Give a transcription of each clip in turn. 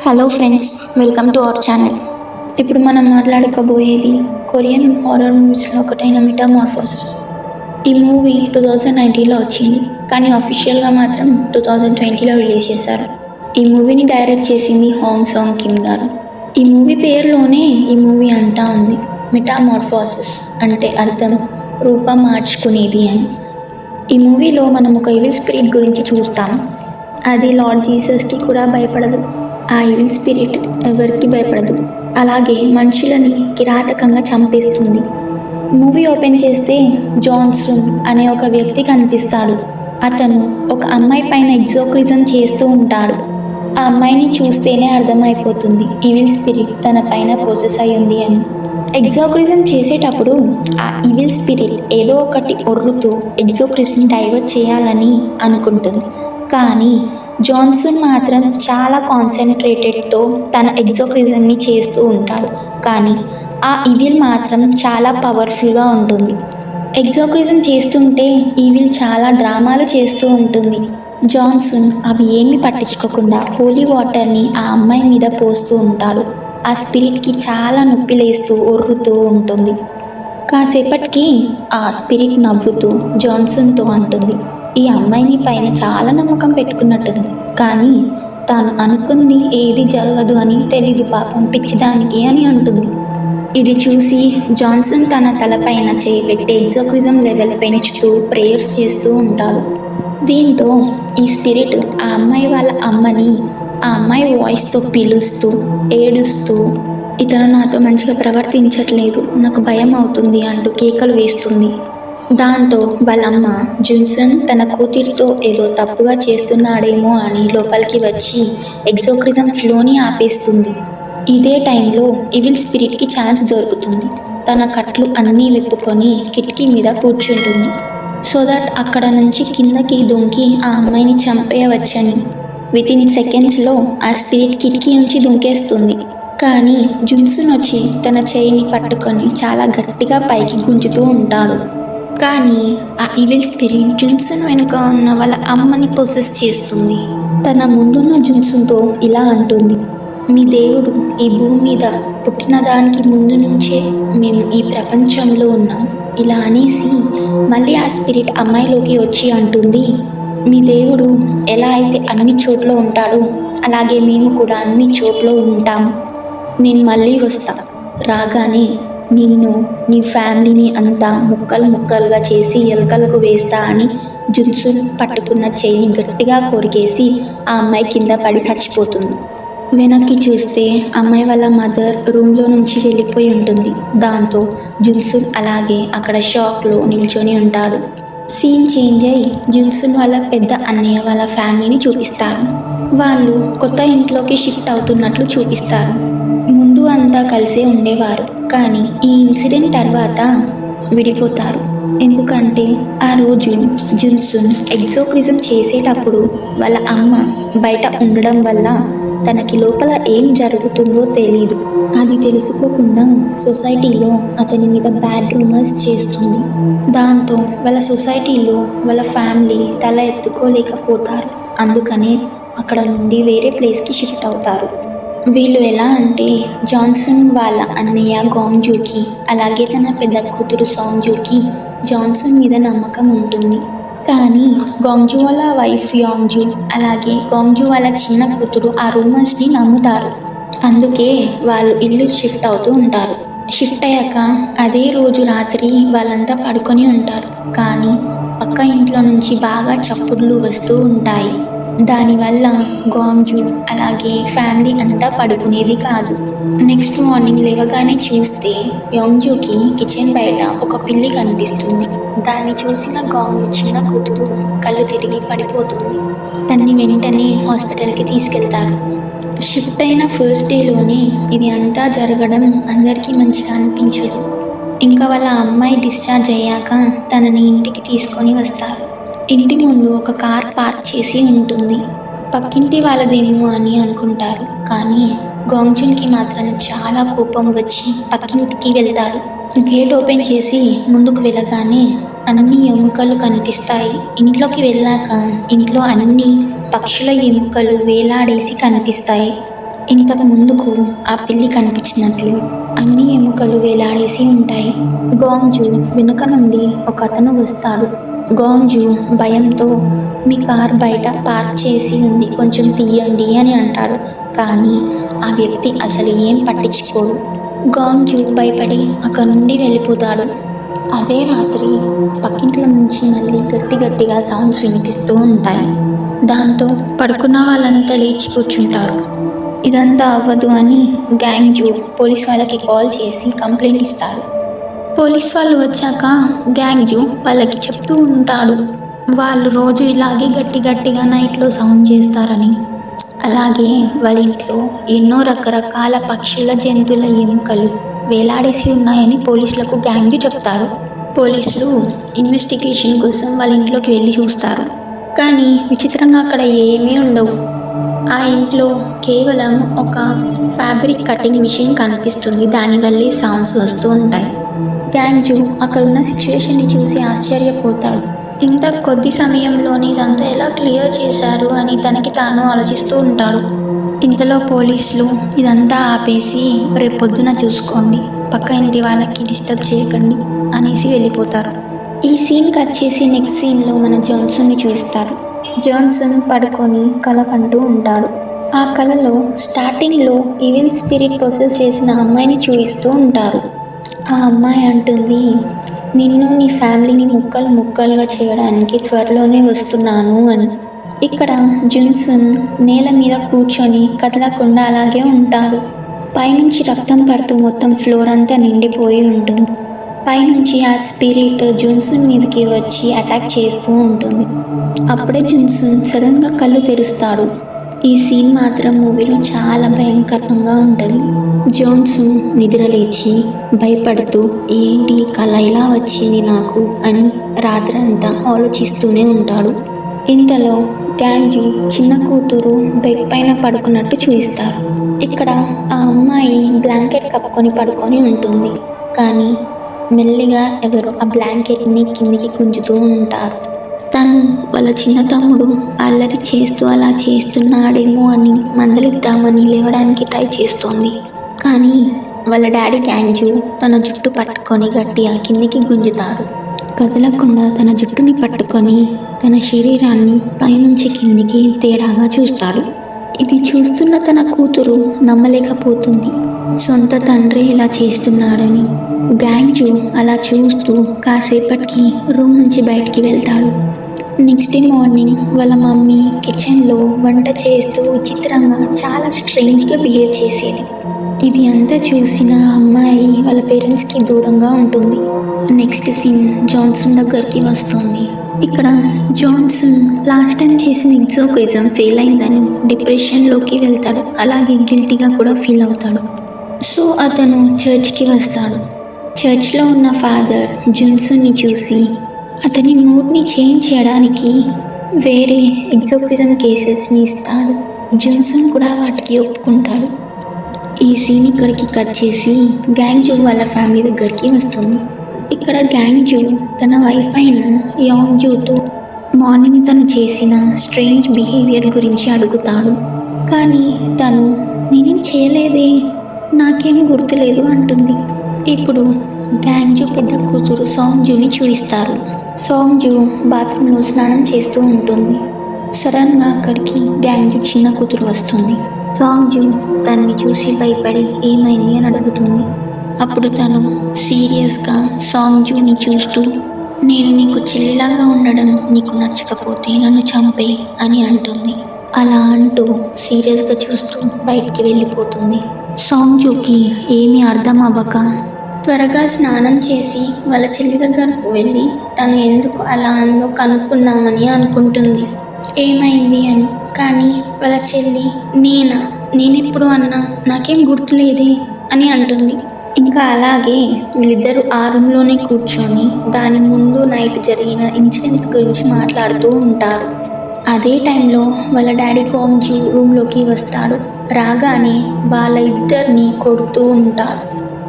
Hello friends, welcome to our channel. ఇప్పుడు మనం మాట్లాడుకోబోయేది Korean horror మూవీస్లో ఒకటైన మెటామార్ఫోసిస్. ఈ మూవీ 2019లో వచ్చింది, కానీ అఫీషియల్గా మాత్రం 2020లో రిలీజ్ చేశారు. ఈ మూవీని డైరెక్ట్ చేసింది హాంగ్ సాంగ్ కిమ్ గారు. ఈ మూవీ పేరులోనే ఈ మూవీ అంతా ఉంది. మెటామార్ఫోసిస్ అంటే అర్థం రూపం మార్చుకునేది అని. ఈ మూవీలో మనం ఒక ఈవిల్ స్పిరిట్ గురించి చూస్తాం. అది లార్డ్ జీసస్కి కూడా భయపడదు. ఆ ఈవిల్ స్పిరిట్ ఎవరికి భయపడదు. అలాగే మనుషులని కిరాతకంగా చంపేస్తుంది. మూవీ ఓపెన్ చేస్తే జాన్సన్ అనే ఒక వ్యక్తి కనిపిస్తాడు. అతను ఒక అమ్మాయి పైన ఎగ్జోక్రిజం చేస్తూ ఉంటాడు. ఆ అమ్మాయిని చూస్తేనే అర్థమైపోతుంది ఈవిల్ స్పిరిట్ తన పైన పొసెస్ అయి ఉంది అని. ఎగ్జోక్రిజం చేసేటప్పుడు ఆ ఈవిల్ స్పిరిట్ ఏదో ఒకటి ఒర్రుతూ ఎగ్జోక్రిస్ని డైవర్ట్ చేయాలని అనుకుంటుంది. కానీ జాన్సన్ మాత్రం చాలా కాన్సన్ట్రేటెడ్తో తన ఎగ్జోక్రిజంని చేస్తూ ఉంటాడు. కానీ ఆ ఈవిల్ మాత్రం చాలా పవర్ఫుల్గా ఉంటుంది. ఎగ్జోక్రిజం చేస్తుంటే ఈవిల్ చాలా డ్రామాలు చేస్తూ ఉంటుంది. జాన్సన్ అవి ఏమీ పట్టించుకోకుండా హోలీ వాటర్ని ఆ అమ్మాయి మీద పోస్తూ ఉంటాడు. ఆ స్పిరిట్కి చాలా నొప్పి లేస్తూ ఒర్రుతూ ఉంటుంది. కాసేపటికి ఆ స్పిరిట్ నవ్వుతూ జాన్సన్తో అంటుంది, ఈ అమ్మాయిని పైన చాలా నమ్మకం పెట్టుకున్నట్టుంది, కానీ తాను అనుకుంది ఏది జరగదు అని తెలీదు పాపం పిచ్చిదానికి అని అంటుంది. ఇది చూసి జాన్సన్ తన తలపైన చేయి పెట్టి ఎగ్జోక్రిజం లెవెల్ పెంచుతూ ప్రేయర్స్ చేస్తూ ఉంటాడు. దీంతో ఈ స్పిరిట్ ఆ అమ్మాయి వాళ్ళ అమ్మని ఆ అమ్మాయి వాయిస్తో పిలుస్తూ ఏడుస్తూ, ఇతను నాతో మంచిగా ప్రవర్తించట్లేదు, నాకు భయం అవుతుంది అంటూ కేకలు వేస్తుంది. దాంతో వాళ్ళమ్మ జున్సన్ తన కూతురితో ఏదో తప్పుగా చేస్తున్నాడేమో అని లోపలికి వచ్చి ఎగ్జోక్రిజం ఫ్లోని ఆపేస్తుంది. ఇదే టైంలో ఈవిల్ స్పిరిట్కి ఛాన్స్ దొరుకుతుంది. తన కట్లు అన్నీ విప్పుకొని కిటికీ మీద కూర్చుంటుంది. సో దట్ అక్కడ నుంచి కిందకి దొంకి ఆ అమ్మాయిని చంపేయవచ్చని. వితిన్ సెకండ్స్లో ఆ స్పిరిట్ కిటికీ నుంచి దుంకేస్తుంది. కానీ జున్సన్ వచ్చి తన చేయిని పట్టుకొని చాలా గట్టిగా పైకి గుంజుతూ ఉంటాడు. కానీ ఆ ఈవిల్ స్పిరిట్ జున్సన్ వెనుక ఉన్న వాళ్ళ అమ్మని పొసెస్ చేస్తుంది. తన ముందున్న జున్సన్తో ఇలా అంటుంది, మీ దేవుడు ఈ భూమి మీద పుట్టిన దానికి ముందు నుంచే మేము ఈ ప్రపంచంలో ఉన్నాం. ఇలా అనేసి మళ్ళీ ఆ స్పిరిట్ అమ్మాయిలోకి వచ్చి అంటుంది, మీ దేవుడు ఎలా అయితే అన్ని చోట్ల ఉంటాడో అలాగే మేము కూడా అన్ని చోట్ల ఉంటాం. నేను మళ్ళీ వస్తా, రాగానే నిన్ను నీ ఫ్యామిలీని అంతా ముక్కలు ముక్కలుగా చేసి ఎలకలకు వేస్తా అని జున్సన్ పట్టుకున్న చేయిని గట్టిగా కొరికేసి ఆ అమ్మాయి కింద పడి చచ్చిపోతుంది. వెనక్కి చూస్తే అమ్మాయి వాళ్ళ మదర్ రూమ్లో నుంచి వెళ్ళిపోయి ఉంటుంది. దాంతో జున్సన్ అలాగే అక్కడ షాక్లో నిల్చొని ఉంటాడు. సీన్ చేంజ్ అయ్యి జున్సన్ వాళ్ళ పెద్ద అన్నయ్య వాళ్ళ ఫ్యామిలీని చూపిస్తారు. వాళ్ళు కొత్త ఇంట్లోకి షిఫ్ట్ అవుతున్నట్లు చూపిస్తారు. ముందు అంతా కలిసే ఉండేవారు, కానీ ఈ ఇన్సిడెంట్ తర్వాత విడిపోతారు. ఎందుకంటే ఆ రోజు జున్సన్ ఎగ్జోక్రిజం చేసేటప్పుడు వాళ్ళ అమ్మ బయట ఉండడం వల్ల తనకి లోపల ఏం జరుగుతుందో తెలీదు. అది తెలుసుకోకుండా సొసైటీలో అతని మీద బ్యాడ్ రూమర్స్ చేస్తుంది. దాంతో వాళ్ళ సొసైటీలో వాళ్ళ ఫ్యామిలీ తల ఎత్తుకోలేకపోతారు. అందుకనే అక్కడ నుండి వేరే ప్లేస్కి షిఫ్ట్ అవుతారు. వీళ్ళు ఎలా అంటే జాన్సన్ వాళ్ళ అన్నయ్య గాంగ్జూకి అలాగే తన పెద్ద కూతురు సాంగ్జూకి జాన్సన్ మీద నమ్మకం ఉంటుంది. కానీ గాంగ్జూ వాళ్ళ వైఫ్ యాంగ్జూ అలాగే గాంగ్జూ వాళ్ళ చిన్న కూతురు ఆ రూమర్స్ని నమ్ముతారు. అందుకే వాళ్ళు ఇల్లు షిఫ్ట్ అవుతూ ఉంటారు. షిఫ్ట్ అయ్యాక అదే రోజు రాత్రి వాళ్ళంతా పడుకొని ఉంటారు. కానీ పక్క ఇంట్లో నుంచి బాగా చప్పుళ్ళు వస్తూ ఉంటాయి. దానివల్ల గాంగ్జూ అలాగే ఫ్యామిలీ అంతా పడుకునేది కాదు. నెక్స్ట్ మార్నింగ్ లేవగానే చూస్తే యాంగ్జూకి కిచెన్ బయట ఒక పిల్లి కనిపిస్తుంది. దాన్ని చూసిన గాంగ్జూ చిన్న కూతురు కళ్ళు తిరిగి పడిపోతుంది. తన్ని వెంటనే హాస్పిటల్కి తీసుకెళ్తారు. షిఫ్ట్ అయిన ఫస్ట్ డేలోనే ఇది అంతా జరగడం అందరికీ మంచిగా అనిపించదు. ఇంకా వాళ్ళ అమ్మాయి డిశ్చార్జ్ అయ్యాక తనని ఇంటికి తీసుకొని వస్తారు. ఇంటి ముందు ఒక కార్ పార్క్ చేసి ఉంటుంది. పక్కింటి వాళ్ళదేమో అని అనుకుంటారు. కానీ గాంగ్జూకి మాత్రం చాలా కోపం వచ్చి పక్కింటికి వెళ్తాడు. గేట్ ఓపెన్ చేసి ముందుకు వెళ్ళగానే అన్ని ఎముకలు కనిపిస్తాయి. ఇంట్లోకి వెళ్ళాక ఇంట్లో అన్ని పక్షుల ఎముకలు వేలాడేసి కనిపిస్తాయి. ఇంతకు ముందుకు ఆ పిల్లి కనిపించినట్లు అన్ని ఎముకలు వేలాడేసి ఉంటాయి. గాంజు వెనుక నుండి ఒక అతను వస్తాడు. గాంజు భయంతో మీ కార్ బయట పార్క్ చేసి ఉంది, కొంచెం తీయండి అని అంటాడు. కానీ ఆ వ్యక్తి అసలు ఏం పట్టించుకోడు. గాంజు భయపడి అక్కడి నుండి వెళ్ళిపోతాడు. అదే రాత్రి పక్కింట్లో నుంచి మళ్ళీ గట్టిగా సౌండ్స్ వినిపిస్తూ ఉంటాయి. దాంతో పడుకున్న వాళ్ళంతా లేచి కూర్చుంటారు. ఇదంతా అవ్వదు అని గ్యాంగ్జు పోలీస్ వాళ్ళకి కాల్ చేసి కంప్లైంట్ ఇస్తారు. పోలీస్ వాళ్ళు వచ్చాక గ్యాంగ్జు వాళ్ళకి చెప్తూ ఉంటాడు, వాళ్ళు రోజు ఇలాగే గట్టిగా నైట్లో సౌండ్ చేస్తారని. అలాగే వాళ్ళ ఇంట్లో ఎన్నో రకరకాల పక్షుల జంతువుల ఎముకలు వేలాడేసి ఉన్నాయని పోలీసులకు గ్యాంగ్జు చెప్తారు. పోలీసులు ఇన్వెస్టిగేషన్ కోసం వాళ్ళ ఇంట్లోకి వెళ్ళి చూస్తారు. కానీ విచిత్రంగా అక్కడ ఏమీ ఉండవు. ఆ ఇంట్లో కేవలం ఒక ఫ్యాబ్రిక్ కటింగ్ మిషన్ కనిపిస్తుంది. దానివల్లే సౌండ్స్ వస్తూ ఉంటాయి. గ్యాంగ్జు అక్కడున్న సిచ్యువేషన్ని చూసి ఆశ్చర్యపోతాడు. ఇంత కొద్ది సమయంలోనే ఇదంతా ఎలా క్లియర్ చేశారు అని తనకి తాను ఆలోచిస్తూ ఉంటాడు. ఇంతలో పోలీసులు ఇదంతా ఆపేసి రేపొద్దున చూసుకోండి, పక్క ఇంటి వాళ్ళకి డిస్టర్బ్ చేయకండి అనేసి వెళ్ళిపోతారు. ఈ సీన్ కట్ చేసి నెక్స్ట్ సీన్లో మన జాన్సన్ని చూస్తారు. జాన్సన్ పడుకొని కల కంటూ ఉంటాడు. ఆ కలలో స్టార్టింగ్లో ఈవిల్ స్పిరిట్ పొసెస్ చేసిన అమ్మాయిని చూపిస్తూ ఉంటారు. ఆ అమ్మాయి అంటుంది, నిన్ను నీ ఫ్యామిలీని ముక్కలుగా చేయడానికి త్వరలోనే వస్తున్నాను అని. ఇక్కడ జాన్సన్ నేల మీద కూర్చొని కదలకుండా అలాగే ఉంటాడు. పైనుంచి రక్తం పడుతూ మొత్తం ఫ్లోర్ అంతా నిండిపోయి ఉంటుంది. పైనుంచి ఆ స్పిరిట్ జాన్సన్ మీదకి వచ్చి అటాక్ చేస్తూ ఉంటుంది. అప్పుడే జాన్సన్ సడన్గా కళ్ళు తెరుస్తాడు. ఈ సీన్ మాత్రం మూవీలో చాలా భయంకరంగా ఉంటుంది. జాన్సన్ నిద్రలేచి భయపడుతూ ఏంటి కళ ఇలా వచ్చింది నాకు అని రాత్రంతా ఆలోచిస్తూనే ఉంటాడు. ఇంతలో గ్యాంగ్జు చిన్న కూతురు బెడ్ పైన పడుకున్నట్టు చూపిస్తారు. ఇక్కడ ఆ అమ్మాయి బ్లాంకెట్ కప్పుకొని పడుకొని ఉంటుంది. కానీ మెల్లిగా ఎవరో ఆ బ్లాంకెట్ని కిందికి గుంజుతూ ఉంటారు. తను వాళ్ళ చిన్న తమ్ముడు అల్లరి చేస్తూ అలా చేస్తున్నాడేమో అని మందలిద్దామని లేవడానికి ట్రై చేస్తోంది. కానీ వాళ్ళ డాడీ గ్యాంగ్జు తన జుట్టు పట్టుకొని గట్టిగా కిందికి గుంజుతాడు. కదలకుండా తన జుట్టుని పట్టుకొని తన శరీరాన్ని పైనుంచి కిందికి తేడాగా చూస్తాడు. ఇది చూస్తున్న తన కూతురు నమ్మలేకపోతుంది, సొంత తండ్రి ఇలా చేస్తున్నాడని. గ్యాంగ్జు అలా చూస్తూ కాసేపటికి రూమ్ నుంచి బయటికి వెళ్తాడు. నెక్స్ట్ డే మార్నింగ్ వాళ్ళ మమ్మీ కిచెన్లో వంట చేస్తూ విచిత్రంగా చాలా స్ట్రేంజ్గా బిహేవ్ చేసేది. ఇది అంతా చూసిన అమ్మాయి వాళ్ళ పేరెంట్స్కి దూరంగా ఉంటుంది. నెక్స్ట్ సీన్ జాన్సన్ దగ్గరికి వస్తుంది. ఇక్కడ జాన్సన్ లాస్ట్ టైం చేసిన ఎగ్జామ్ ఫెయిల్ అయిందని డిప్రెషన్లోకి వెళ్తాడు. అలాగే గిల్టీగా కూడా ఫీల్ అవుతాడు. సో అతను చర్చ్కి వస్తాడు. చర్చ్లో ఉన్న ఫాదర్ జాన్సన్ని చూసి అతని మూడ్ని చేంజ్ చేయడానికి వేరే ఎగ్జామ్ కేసెస్ని ఇస్తాడు. జాన్సన్ కూడా వాటికి ఒప్పుకుంటాడు. ఈ సీన్ ఇక్కడికి కట్ చేసి గ్యాంగ్జు వాళ్ళ ఫ్యామిలీ దగ్గరికి వస్తుంది. ఇక్కడ గ్యాంగ్జు తన వైఫ్ అయిన యాంగ్జూతో మార్నింగ్ తను చేసిన స్ట్రేంజ్ బిహేవియర్ గురించి అడుగుతాడు. కానీ తను నేనేం చేయలేదే, నాకేం గుర్తులేదు అంటుంది. ఇప్పుడు గ్యాంగ్జు పెద్ద కూతురు సాంగ్జుని చూపిస్తారు. సాంగ్జు బాత్రూంలో స్నానం చేస్తూ ఉంటుంది. సడన్గా అక్కడికి గ్యాంగ్జు చిన్న కూతురు వస్తుంది. సాంగ్జు తనని చూసి భయపడి ఏమైంది అని అడుగుతుంది. అప్పుడు తను సీరియస్గా సాంగ్జుని చూస్తూ, నేను నీకు చెల్లిలాగా ఉండడం నీకు నచ్చకపోతే నన్ను చంపే అని అంటుంది. అలా అంటూ సీరియస్గా చూస్తూ బయటికి వెళ్ళిపోతుంది. సాంగ్జుకి ఏమీ అర్థం అవ్వక త్వరగా స్నానం చేసి వాళ్ళ చెల్లి దగ్గరకు వెళ్ళి తను ఎందుకు అలా అందో కనుక్కుందామని అనుకుంటుంది, ఏమైంది అని. కానీ వాళ్ళ చెల్లి నేనెప్పుడు అన్నా, నాకేం గుర్తులేదే అని అంటుంది. ఇంకా అలాగే వీళ్ళిద్దరూ ఆ రూమ్లోనే కూర్చొని దాని ముందు నైట్ జరిగిన ఇన్సిడెంట్స్ గురించి మాట్లాడుతూ ఉంటారు. అదే టైంలో వాళ్ళ డాడీ గాంగ్జు రూమ్లోకి వస్తాడు. రాగానే వాళ్ళ ఇద్దరిని కొడుతూ ఉంటారు.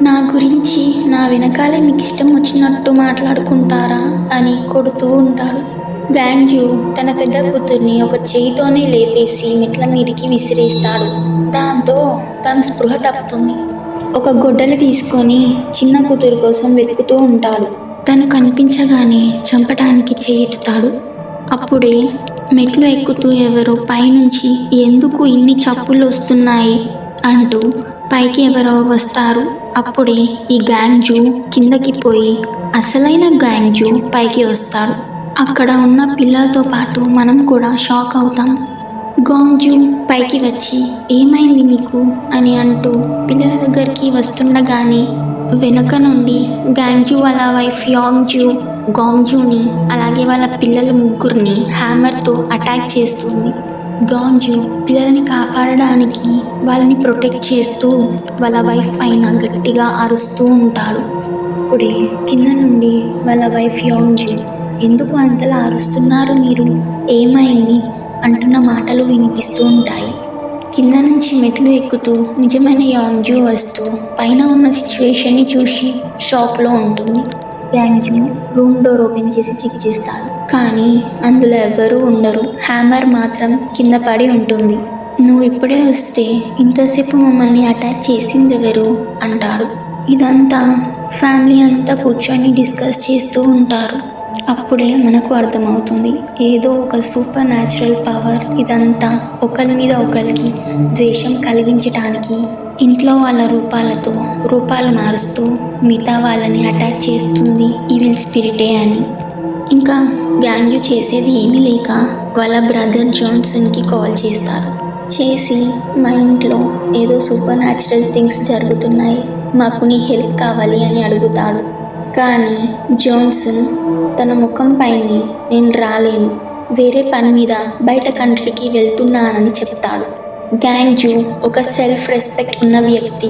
నా గురించి నా వెనకాలే మీకు ఇష్టం వచ్చినట్టు మాట్లాడుకుంటారా అని కొడుతూ ఉంటాడు. గ్యాంగ్జూ తన పెద్ద కూతుర్ని ఒక చేయితోనే లేపేసి మెట్ల మీదికి విసిరేస్తాడు. దాంతో తన స్పృహ తప్పుతుంది. ఒక గొడ్డలి తీసుకొని చిన్న కూతురు కోసం వెతుకుతూ ఉంటాడు. తను కనిపించగానే చంపటానికి చేయిస్తాడు. అప్పుడే మెట్లు ఎక్కుతూ ఎవరో పైనుంచి ఎందుకు ఇన్ని చప్పులు వస్తున్నాయి అంటూ పైకి ఎవరో వస్తారు. అప్పుడే ఈ గ్యాంగ్జూ కిందకి పోయి అసలైన గ్యాంగ్జూ పైకి వస్తాడు. అక్కడ ఉన్న పిల్లలతో పాటు మనం కూడా షాక్ అవుతాం. గాంగ్జూ పైకి వచ్చి ఏమైంది మీకు అని అంటూ పిల్లల దగ్గరికి వస్తుండగానే వెనుక నుండి గ్యాంగ్జూ వాళ్ళ వైఫ్ గాంగ్జూని అలాగే వాళ్ళ పిల్లల ముగ్గురిని హ్యామర్తో అటాక్ చేస్తుంది. గాంగ్జూ పిల్లలని కాపాడడానికి వాళ్ళని ప్రొటెక్ట్ చేస్తూ వాళ్ళ వైఫ్ పైన గట్టిగా అరుస్తూ ఉంటాడు. ఇప్పుడే కింద నుండి వాళ్ళ వైఫ్ గాంగ్జూ ఎందుకు అంతలా అరుస్తున్నారు మీరు, ఏమైంది అంటున్న మాటలు వినిపిస్తూ ఉంటాయి. కింద నుంచి మెట్లు ఎక్కుతూ నిజమైన గాంగ్జూ వస్తూ పైన ఉన్న సిచ్యువేషన్ని చూసి షాక్లో ఉంటుంది. గాంగ్జూ రూమ్ డోర్ ఓపెన్ చేసి చెక్ చేస్తాడు. కానీ అందులో ఎవ్వరూ ఉండరు. హ్యామర్ మాత్రం కింద పడి ఉంటుంది. నువ్వు ఇప్పుడే వస్తే ఇంతసేపు మమ్మల్ని అటాక్ చేసింది ఎవరు అంటాడు. ఇదంతా ఫ్యామిలీ అంతా కూర్చొని డిస్కస్ చేస్తూ ఉంటారు. అప్పుడే మనకు అర్థమవుతుంది ఏదో ఒక సూపర్ న్యాచురల్ పవర్ ఇదంతా ఒకరి మీద ఒకరికి ద్వేషం కలిగించడానికి ఇంట్లో వాళ్ళ రూపాలు మారుస్తూ మిగతా వాళ్ళని అటాక్ చేస్తుంది ఈవిల్ స్పిరిటే అని. ఇంకా గ్యాంగ్జూ చేసేది ఏమీ లేక వాళ్ళ బ్రదర్ జాన్సన్కి కాల్ చేస్తారు. చేసి మా ఇంట్లో ఏదో సూపర్ న్యాచురల్ థింగ్స్ జరుగుతున్నాయి, మాకు నీ హెల్ప్ కావాలి అని అడుగుతాడు. కానీ జాన్సన్ తన ముఖం పైన నేను రాలేను, వేరే పని మీద బయట కంట్రీకి వెళ్తున్నానని చెప్తాడు. గ్యాంగ్జూ ఒక సెల్ఫ్ రెస్పెక్ట్ ఉన్న వ్యక్తి.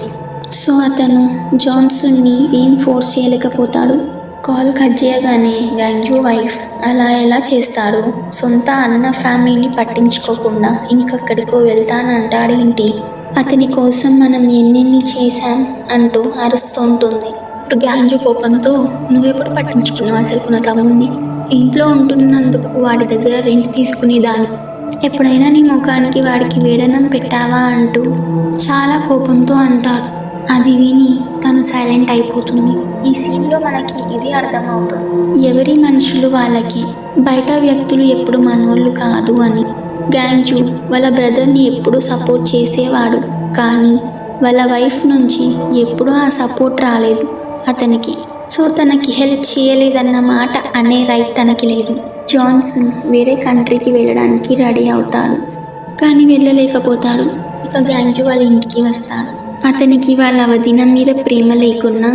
సో అతను జాన్సన్ని ఏం ఫోర్స్ చేయలేకపోతాడు. కాల్ కట్ చేయగానే గ్యాంగ్జూ వైఫ్ అలా ఎలా చేస్తాడు, సొంత అన్న ఫ్యామిలీని పట్టించుకోకుండా ఇంకెక్కడికో వెళ్తానంటాడేంటి, అతని కోసం మనం ఎన్నెన్ని చేశాం అంటూ అరుస్తుంటుంది. ఇప్పుడు గ్యాంగ్జూ కోపంతో నువ్వెప్పుడు పట్టించుకున్నావు అసలు నా తమ్ముడిని, ఇంట్లో ఉంటున్నందుకు వాడి దగ్గర రెంట్ తీసుకునేదాన్ని, ఎప్పుడైనా నీ ముఖానికి వాడికి వేడనం పెట్టావా అంటూ చాలా కోపంతో అంటాడు. అది విని తను సైలెంట్ అయిపోతుంది. ఈ సీన్లో మనకి ఇది అర్థమవుతుంది, ఎవరి మనుషులు వాళ్ళకి, బయట వ్యక్తులు ఎప్పుడు మనోళ్ళు కాదు అని. గ్యాంగ్జూ వాళ్ళ బ్రదర్ని ఎప్పుడూ సపోర్ట్ చేసేవాడు, కానీ వాళ్ళ వైఫ్ నుంచి ఎప్పుడూ ఆ సపోర్ట్ రాలేదు అతనికి. సో తనకి హెల్ప్ చేయలేదన్న మాట అనే రైట్ తనకి లేదు. జాన్సన్ వేరే కంట్రీకి వెళ్ళడానికి రెడీ అవుతాడు, కానీ వెళ్ళలేకపోతాడు. ఇక గ్యాంగ్జూ వాళ్ళ ఇంటికి వస్తాడు. అతనికి వాళ్ళ వదిన మీద ప్రేమ లేకున్నా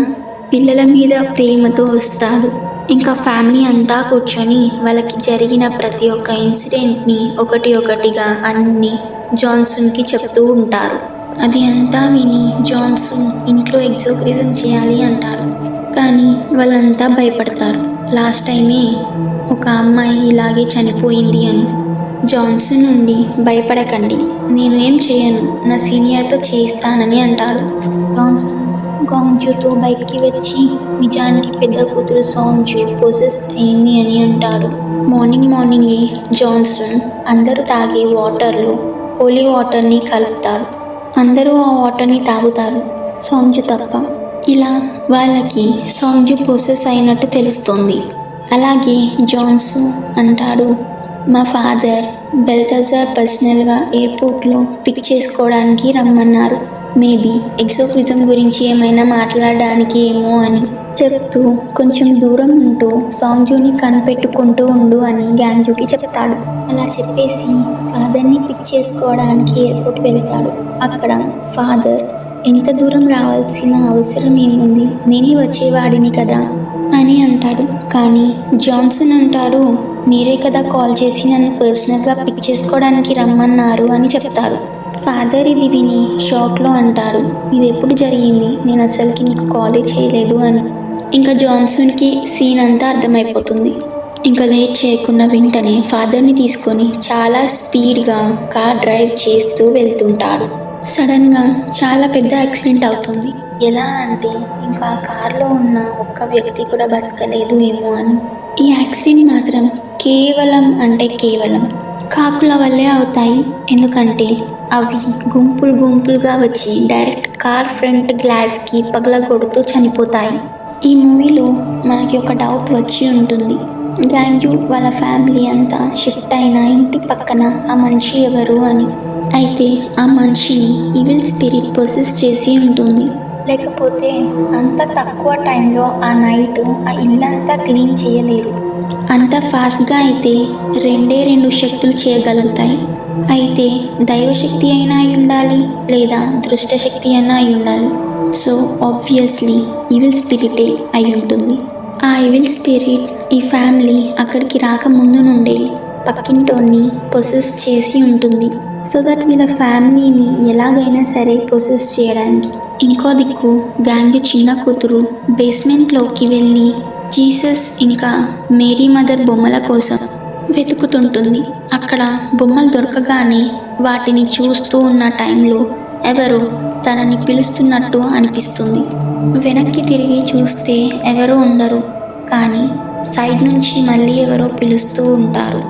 పిల్లల మీద ప్రేమతో వస్తాడు. ఇంకా ఫ్యామిలీ అంతా కూర్చొని వాళ్ళకి జరిగిన ప్రతి ఒక్క ఇన్సిడెంట్ని ఒకటిగా అన్ని జాన్సన్కి చెప్తూ ఉంటారు. అది అంతా విని జాన్సన్ ఇంట్లో ఎగ్జోక్రిజం చేయాలి అంటాడు. కానీ వాళ్ళంతా భయపడతారు. లాస్ట్ టైమే ఒక అమ్మాయి ఇలాగే చనిపోయింది అని. జాన్సన్ నుండి భయపడకండి, నేను ఏం చేయను, నా సీనియర్తో చేయిస్తానని అంటాడు. జాన్సన్ గాంగ్జూతో బయటికి వచ్చి నిజానికి పెద్ద కూతురు సాంగ్జూ పొసెస్ అయింది అని అంటాడు. మార్నింగే జాన్సన్ అందరూ తాగే వాటర్లో హోలీ వాటర్ని కలుపుతాడు. అందరూ ఆ వాటర్ని తాగుతారు, సాంగ్జూ తప్ప. ఇలా వాళ్ళకి సాంగ్జూ పొసెస్ అయినట్టు తెలుస్తుంది. అలాగే జాన్సన్ అంటాడు, మా ఫాదర్ బెల్తజార్ పర్సనల్గా ఎయిర్పోర్ట్లో పిక్ చేసుకోవడానికి రమ్మన్నారు, మేబీ ఎగ్జోక్రిజం గురించి ఏమైనా మాట్లాడడానికి ఏమో అని చెప్తూ కొంచెం దూరం ఉంటూ సాంగ్జూని కనిపెట్టుకుంటూ ఉండు అని గ్యాంగ్జూకి చెప్తాడు. అలా చెప్పేసి ఫాదర్ని పిక్ చేసుకోవడానికి ఎయిర్పోర్ట్ వెళ్తాడు. అక్కడ ఫాదర్ ఎంత దూరం రావాల్సిన అవసరం ఏముంది, నేనే వచ్చేవాడిని కదా అని అంటాడు. కానీ జాన్సన్ అంటాడు, మీరే కదా కాల్ చేసి నన్ను పర్సనల్గా పిక్ చేసుకోవడానికి రమ్మన్నారు అని చెప్తాడు. ఫాదర్ ఇది విని షాక్లో అంటాడు, ఇది ఎప్పుడు జరిగింది, నేను అసలుకి నీకు కాలే చేయలేదు అని. ఇంకా జాన్సన్కి సీన్ అంతా అర్థమైపోతుంది. ఇంకా లేట్ చేయకుండా వెంటనే ఫాదర్ని తీసుకొని చాలా స్పీడ్గా కార్ డ్రైవ్ చేస్తూ వెళ్తుంటాడు. సడన్గా చాలా పెద్ద యాక్సిడెంట్ అవుతుంది. ఎలా అంటే ఇంకా ఆ కార్లో ఉన్న ఒక్క వ్యక్తి కూడా బతకలేదు ఏమో అని. ఈ యాక్సిడెంట్ మాత్రం కేవలం కాకుల వల్లే అవుతాయి. ఎందుకంటే అవి గుంపులుగా వచ్చి డైరెక్ట్ కార్ ఫ్రంట్ గ్లాస్కి పగలగొడుతూ చనిపోతాయి. ఈ మూవీలో మనకి ఒక డౌట్ వచ్చి ఉంటుంది, గాంజు వాళ్ళ ఫ్యామిలీ అంతా షిఫ్ట్ అయిన ఇంటి పక్కన ఆ మనిషి ఎవరు అని. అయితే ఆ మనిషిని ఈవిల్ స్పిరిట్ పొసెస్ చేసి ఉంటుంది. లేకపోతే అంత తక్కువ టైంలో ఆ నైట్ ఆ ఇల్లంతా క్లీన్ చేయలేరు. అంత ఫాస్ట్గా అయితే రెండు శక్తులు చేయగలుగుతాయి. అయితే దైవశక్తి అయినా అయి ఉండాలి, లేదా దృష్టశక్తి అయినా అయి ఉండాలి. సో ఆబ్వియస్లీ ఈవిల్ స్పిరిటే అయి ఉంటుంది. ఆ ఈవిల్ స్పిరిట్ ఈ ఫ్యామిలీ అక్కడికి రాకముందు నుండే పక్కింటోన్ని పొసెస్ చేసి ఉంటుంది. సో దట్ వీళ్ళ ఫ్యామిలీని ఎలాగైనా సరే పొసెస్ చేయడానికి. ఇంకో దిక్కు గాంజు చిన్న కూతురు బేస్మెంట్లోకి వెళ్ళి జీసస్ ఇంకా మేరీ మదర్ బొమ్మల కోసం వెతుకుతుంటుంది. అక్కడ బొమ్మలు దొరకగానే వాటిని చూస్తూ ఉన్న టైంలో ఎవరో తనని పిలుస్తున్నట్టు అనిపిస్తుంది. వెనక్కి తిరిగి చూస్తే ఎవరూ ఉండరు, కానీ సైడ్ నుంచి మళ్ళీ ఎవరో పిలుస్తూ ఉంటారు.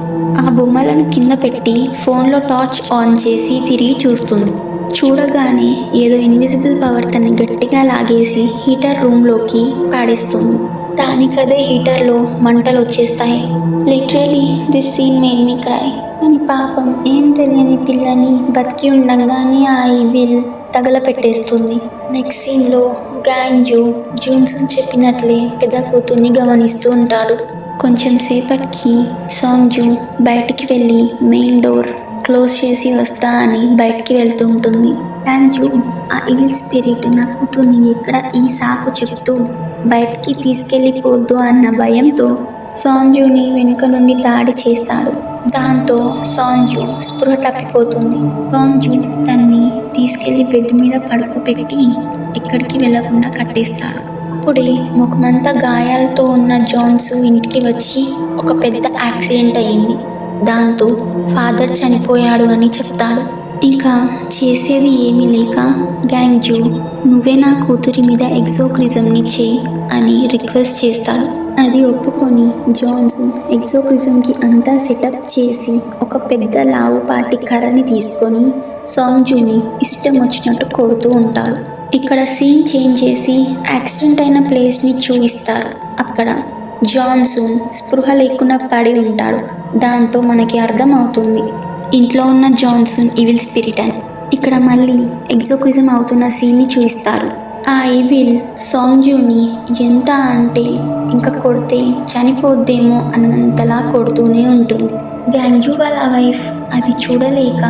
ఆ బొమ్మలను కింద పెట్టి ఫోన్లో టార్చ్ ఆన్ చేసి తిరిగి చూస్తుంది. చూడగానే ఏదో ఇన్విజిబుల్ పవర్ తనని గట్టిగా లాగేసి హీటర్ రూమ్లోకి పాడేస్తుంది. దానికదే హీటర్లో మంటలు వచ్చేస్తాయి. Literally this scene made me cry. కానీ పాపం ఏం తెలియని పిల్లని బతికి ఉండగానే ఆ ఈవిల్ తగలపెట్టేస్తుంది. నెక్స్ట్ సీన్లో గాంజు జూన్సన్ చెప్పినట్లే పెద్ద కూతుర్ని గమనిస్తూ ఉంటాడు. కొంచెం సేపటికి సాంగ్జు బయటికి వెళ్ళి మెయిన్ డోర్ క్లోజ్ చేసి వస్తా అని బయటికి వెళ్తూ ఉంటుంది. గాంజు ఆ ఈవిల్ స్పిరిట్ నా కూతుర్ని ఎక్కడ ఈ సాకు చెప్తూ బయటికి తీసుకెళ్ళిపోద్దు అన్న భయంతో సాంజుని వెనుక నుండి దాడి చేస్తాడు. దాంతో సాంజు స్పృహ తప్పిపోతుంది. సాంజు తన్ని తీసుకెళ్లి బెడ్ మీద పడుకోబెట్టి ఎక్కడికి వెళ్లకుండా కట్టేస్తాడు. అప్పుడే ముఖమంతా గాయాలతో ఉన్న జాన్స్ ఇంటికి వచ్చి ఒక పెద్ద యాక్సిడెంట్ అయ్యింది, దాంతో ఫాదర్ చనిపోయాడు అని చెప్తాడు. ఇంకా చేసేది ఏమీ లేక గాంజు నువ్వే నా కూతురి మీద ఎగ్జోక్రిజంని చేయి అని రిక్వెస్ట్ చేస్తాడు. అది ఒప్పుకొని జాన్స్ ఎగ్జోక్రిజంకి అంతా సెటప్ చేసి ఒక పెద్ద లావుపాటి కర్రని తీసుకొని సాంగ్జుని ఇష్టం వచ్చినట్టు కొడుతూ ఉంటాడు. ఇక్కడ సీన్ చేంజ్ చేసి యాక్సిడెంట్ అయిన ప్లేస్ని చూపిస్తారు. అక్కడ జాన్సన్ స్పృహ లేకుండా పడి ఉంటాడు. దాంతో మనకి అర్థం అవుతుంది ఇంట్లో ఉన్న జాన్సన్ ఈవిల్ స్పిరిట్ అని. ఇక్కడ మళ్ళీ ఎగ్జోక్రిజం అవుతున్న సీన్ని చూపిస్తారు. ఆ ఈవిల్ సాంగ్జుని ఎంత అంటే ఇంకా కొడితే చనిపోద్దేమో అన్నంతలా కొడుతూనే ఉంటుంది. గాంజు వాళ్ళ వైఫ్ అది చూడలేక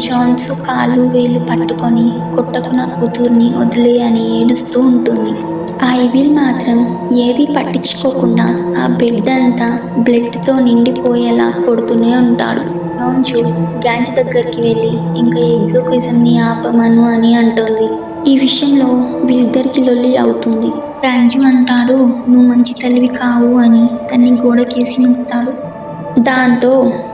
జాన్స్ కాలు వేలు పట్టుకొని కొట్టకున్న కూతుర్ని వదిలే అని ఏడుస్తూ ఉంటుంది. ఆ ఈవిల్ మాత్రం ఏది పట్టించుకోకుండా ఆ బెడ్ అంతా బ్లడ్తో నిండిపోయేలా కొడుతూనే ఉంటాడు. గాంజు దగ్గరికి వెళ్ళి ఇంకా ఎగ్జోక్రిజంని ఆపమను అని అంటుంది. ఈ విషయంలో వీళ్ళిద్దరికి లొల్లి అవుతుంది. గాంజు అంటాడు నువ్వు మంచి తల్లివి కావు అని తన్ని గోడకేసి నొక్కుతాడు. దాంతో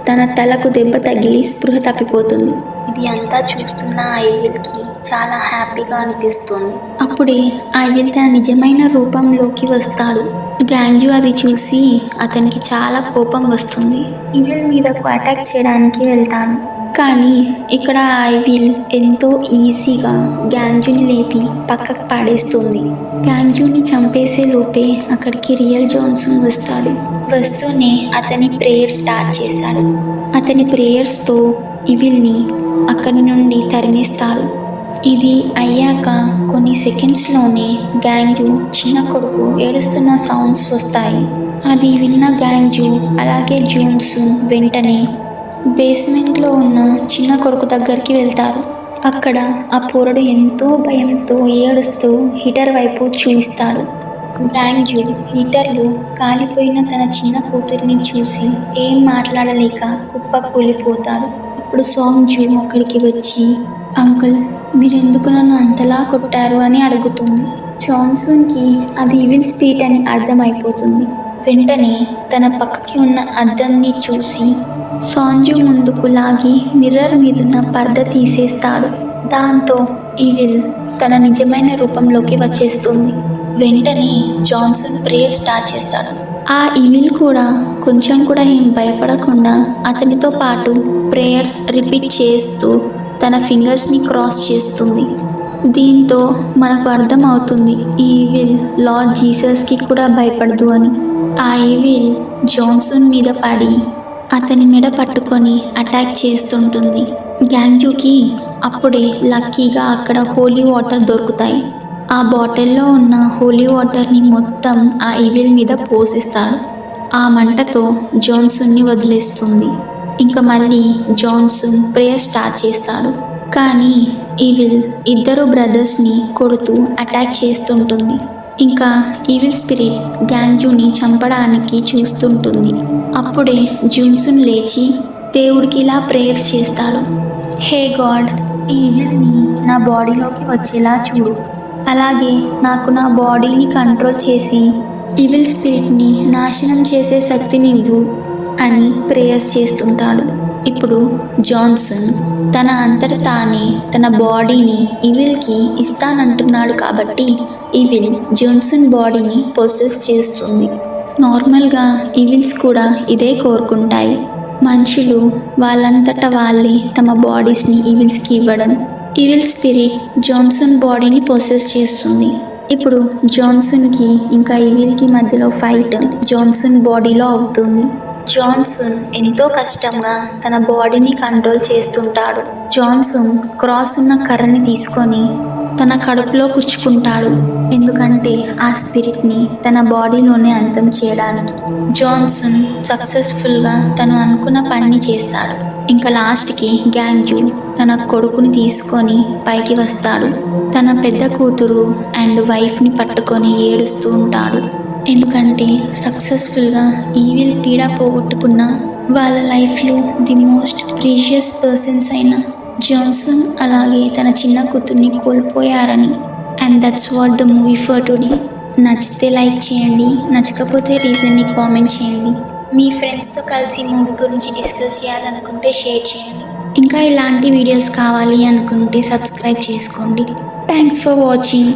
తన తలకు దెబ్బ తగిలి స్పృహ తప్పిపోతుంది. ఇది అంతా చూస్తున్న ఐవిల్కి చాలా హ్యాపీగా అనిపిస్తుంది. అప్పుడే ఐవిల్ తన నిజమైన రూపంలోకి వస్తాడు. గాంజు అది చూసి అతనికి చాలా కోపం వస్తుంది. ఈవిల్ మీదకు అటాక్ చేయడానికి వెళ్తాడు. కానీ ఇక్కడ ఐవిల్ ఎంతో ఈజీగా గాంజుని లేపి పక్కకు పాడేస్తుంది. గాంజుని చంపేసే లోపే అక్కడికి రియల్ జాన్సన్ వస్తాడు. వస్తూనే అతని ప్రేయర్ స్టార్ట్ చేశాడు. అతని ప్రేయర్స్తో ఈవిల్ని అక్కడి నుండి తరిమేస్తాడు. ఇది అయ్యాక కొన్ని సెకండ్స్లోనే గాంజు చిన్న కొడుకు ఏడుస్తున్న సౌండ్స్ వస్తాయి. అది విన్న గాంజు అలాగే జూన్సన్ వెంటనే బేస్మెంట్లో ఉన్న చిన్న కొడుకు దగ్గరికి వెళ్తారు. అక్కడ ఆ పోరడు ఎంతో భయంతో ఏడుస్తూ హీటర్ వైపు చూపిస్తాడు. గాంజు హీటర్లో కాలిపోయిన తన చిన్న కూతురిని చూసి ఏం మాట్లాడలేక కుప్ప కూలిపోతాడు. అప్పుడు సాంగ్జు అక్కడికి వచ్చి అంకుల్ మీరెందుకు నన్ను అంతలా కొట్టారు అని అడుగుతుంది. జాన్సన్కి అది ఈవిల్ స్పిరిట్ అని అర్థమైపోతుంది. వెంటనే తన పక్కకి ఉన్న అద్దంని చూసి సాంజు ముందుకు లాగి మిర్రర్ మీదున్న పర్ద తీసేస్తాడు. దాంతో ఈవిల్ తన నిజమైన రూపంలోకి వచ్చేస్తుంది. వెంటనే జాన్సన్ ప్రేయర్ స్టార్ట్ చేస్తాడు. ఆ ఈవిల్ కూడా కొంచెం కూడా ఏం భయపడకుండా అతనితో పాటు ప్రేయర్స్ రిపీట్ చేస్తూ తన ఫింగర్స్ని క్రాస్ చేస్తుంది. దీంతో మనకు అర్థమవుతుంది ఈ ఈవిల్ లార్డ్ జీసస్కి కూడా భయపడదు అని. ఆ ఈవిల్ జాన్సన్ మీద పడి అతని మెడ పట్టుకొని అటాక్ చేస్తుంటుంది. గ్యాంగ్జూకి అప్పుడే లక్కీగా అక్కడ హోలీ వాటర్ దొరుకుతాయి. ఆ బాటిల్లో ఉన్న హోలీ వాటర్ని మొత్తం ఆ ఈవిల్ మీద పోసిస్తాడు. ఆ మంటతో జాన్సన్ని వదిలేస్తుంది. ఇంకా మళ్ళీ జాన్సన్ ప్రేయర్ స్టార్ట్ చేస్తాడు. కానీ ఈవిల్ ఇద్దరు బ్రదర్స్ని కొడుతూ అటాక్ చేస్తుంటుంది. ఇంకా ఈవిల్ స్పిరిట్ గ్యాంగ్జూని చంపడానికి చూస్తుంటుంది. అప్పుడే జాన్సన్ లేచి దేవుడికి ఇలా ప్రేయర్ చేస్తాడు. హే గాడ్, ఈ ఈవిల్ని నా బాడీలోకి వచ్చేలా చూడు. అలాగే నాకు నా బాడీని కంట్రోల్ చేసి ఈవిల్ స్పిరిట్ని నాశనం చేసే శక్తిని ఇవ్వు అని ప్రేయర్స్ చేస్తుంటాడు. ఇప్పుడు జాన్సన్ తన అంతట తానే తన బాడీని ఈవిల్కి ఇస్తానంటున్నాడు కాబట్టి ఈవిల్ జాన్సన్ బాడీని పొసెస్ చేస్తుంది. నార్మల్గా ఈవిల్స్ కూడా ఇదే కోరుకుంటాయి. మనుషులు వాళ్ళంతట వాళ్ళే తమ బాడీస్ని ఈవిల్స్కి ఇవ్వడం. ఈవిల్ స్పిరిట్ జాన్సన్ బాడీని పొసెస్ చేస్తుంది. ఇప్పుడు జాన్సన్కి ఇంకా ఈవిల్కి మధ్యలో ఫైట్ జాన్సన్ బాడీలో అవుతుంది. జాన్సన్ ఎంతో కష్టంగా తన బాడీని కంట్రోల్ చేస్తుంటాడు. జాన్సన్ క్రాస్ ఉన్న కర్రని తీసుకొని తన కడుపులో కుచ్చుకుంటాడు. ఎందుకంటే ఆ స్పిరిట్ని తన బాడీలోనే అంతం చేయడానికి. జాన్సన్ సక్సెస్ఫుల్గా తను అనుకున్న పని చేస్తాడు. ఇంకా లాస్ట్కి గ్యాంగ్జూ తన కొడుకుని తీసుకొని పైకి వస్తాడు. తన పెద్ద కూతురు అండ్ వైఫ్ని పట్టుకొని ఏడుస్తూ ఉంటాడు. ఎందుకంటే సక్సెస్ఫుల్గా ఈవిల్ పీడ పోగొట్టుకున్న వాళ్ళ లైఫ్లో ది మోస్ట్ ప్రీషియస్ పర్సన్స్ అయిన జాన్సన్ అలాగే తన చిన్న కూతుర్ని కోల్పోయారని. And that's what the movie for today. నచ్చితే లైక్ చేయండి, నచ్చకపోతే రీజన్ని కామెంట్ చేయండి. మీ ఫ్రెండ్స్తో కలిసి మూవీ గురించి డిస్కస్ చేయాలనుకుంటే షేర్ చేయండి. ఇంకా ఇలాంటి వీడియోస్ కావాలి అనుకుంటే సబ్స్క్రైబ్ చేసుకోండి. Thanks for watching.